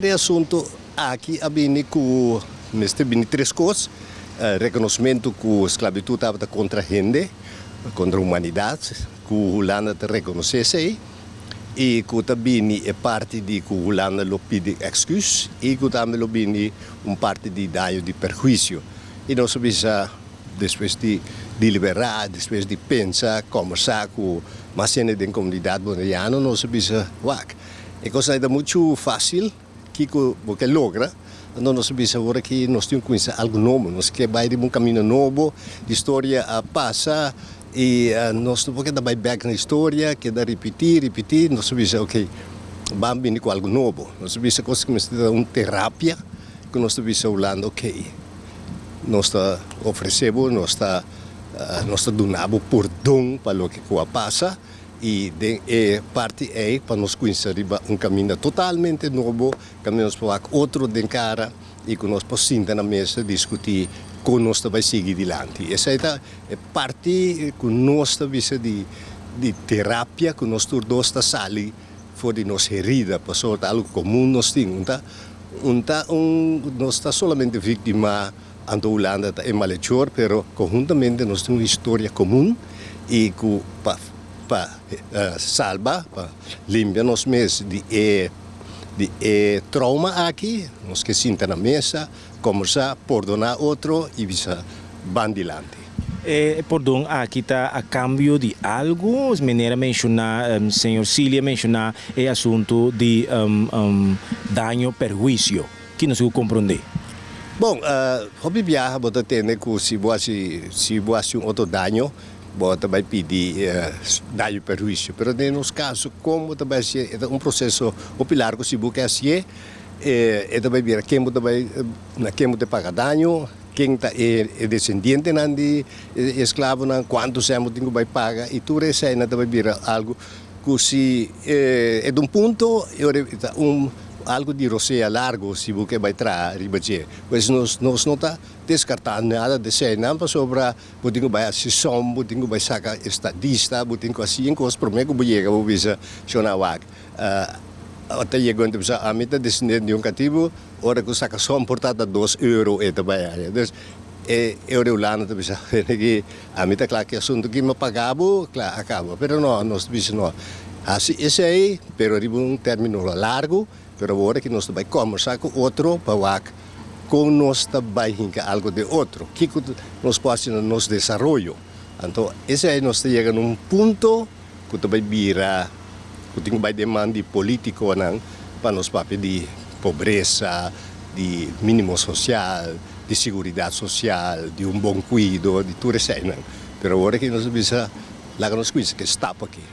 O assunto aqui abini com neste bini três coisas, reconhecimento que a esclavitud estava contra a gente, contra a humanidade, que a Holanda te reconhecesse e que também é parte de que a Holanda lo pede excuse e que também lo bini parte de dano de perjuízo. E nós precisa depois de deliberar, depois de pensar, conversar com mais gente da comunidade boliviana, nós precisa é coisa ainda muito fácil que logra, então nós precisamos agora que nós temos que conhecer algo novo, nós queremos ir um caminho novo, a história passa e nós não podemos dar back na história, queremos repetir, nós precisamos, vamos vir com algo novo, nós precisamos começar uma terapia, que nós precisamos falar, nós oferecemos, nós donamos perdão para o que passa, e parte é para nós conhecer caminho totalmente novo, caminho para outro de cara e que nós possamos na mesa discutir como nós vai seguir adiante. Essa é parte que nós visa de terapia que nós todos sali fora de nossa herida, passou algo comum nós temos, nós está solamente vítima ante a Holanda é malhechor, pero conjuntamente nós temos uma história comum e que para salvar, para limpar nós mesmos de trauma aqui, nós que senta na mesa, conversar, perdonar outro e visa bandilante. Perdão, aqui está a cambio de algo, maneira mencionar, senhor Cilia mencionar o assunto de dano, perjuízo, que não se compreende. Bom, hobby viaja, você tem que se você outro dano, você vai pedir dano perjuízo. Mas no nosso caso, como também é um processo opilar que se busca assim, também ver quem vai pagar dano, quem é descendente de escravo, quanto sempre tem que pagar, e tudo isso aí também ver algo que se é de ponto, algo de roceia largo, se você vai trazer, mas nós não está descartando nada de cena, para sobra, você vai assistir, você vai sacar estadista, você vai assim, coisas para mim que você chega, você visa, chonawag. Até chegando a meta descendente de cativo, ora que saca só importada €2 e também. Então, eu lá não te que a meta claro que assunto que me pagava, claro acaba, pero não, nós te não. Assim, esse aí, pero arriba término largo. Pero agora que nós vamos conversar com outro para ver como nós vamos algo de outro, que nós podemos no nosso desenvolvimento. Então, esse aí nós chegamos a ponto que vai virar, que vai demandar político para nós pedir pobreza, de mínimo social, de segurança social, de bom cuidado, de tudo isso aí. Pero agora que nós vamos lá que nós conhecemos que está aqui.